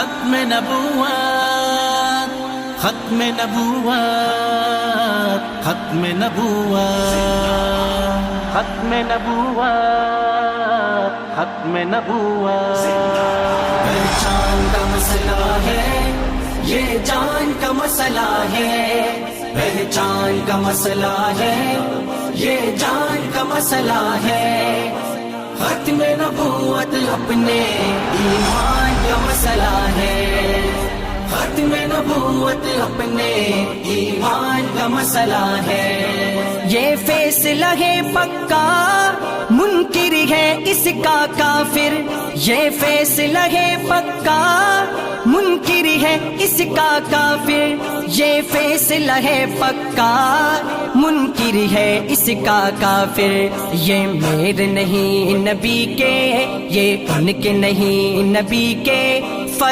ختم نبوت ختم نبوت ختم نبوت ختم نبوت ختم نبوت پہچان کا مسئلہ ہے یہ جان کا مسئلہ ہے پہچان کا مسئلہ ہے یہ جان کا مسئلہ ہے ختم نبوت اپنے ایمان کا مسئلہ ہے ختم نبوت اپنے ایمان کا مسئلہ ہے یہ فیصلہ ہے پکا منکر ہے اس کا کافر یہ فیصلہ ہے پکا منکر ہے اس کا کافر یہ فیصلہ ہے پکا منکر ہے اس کا کافر یہ میرے نہیں نبی کے یہ ان کے نہیں نبی کے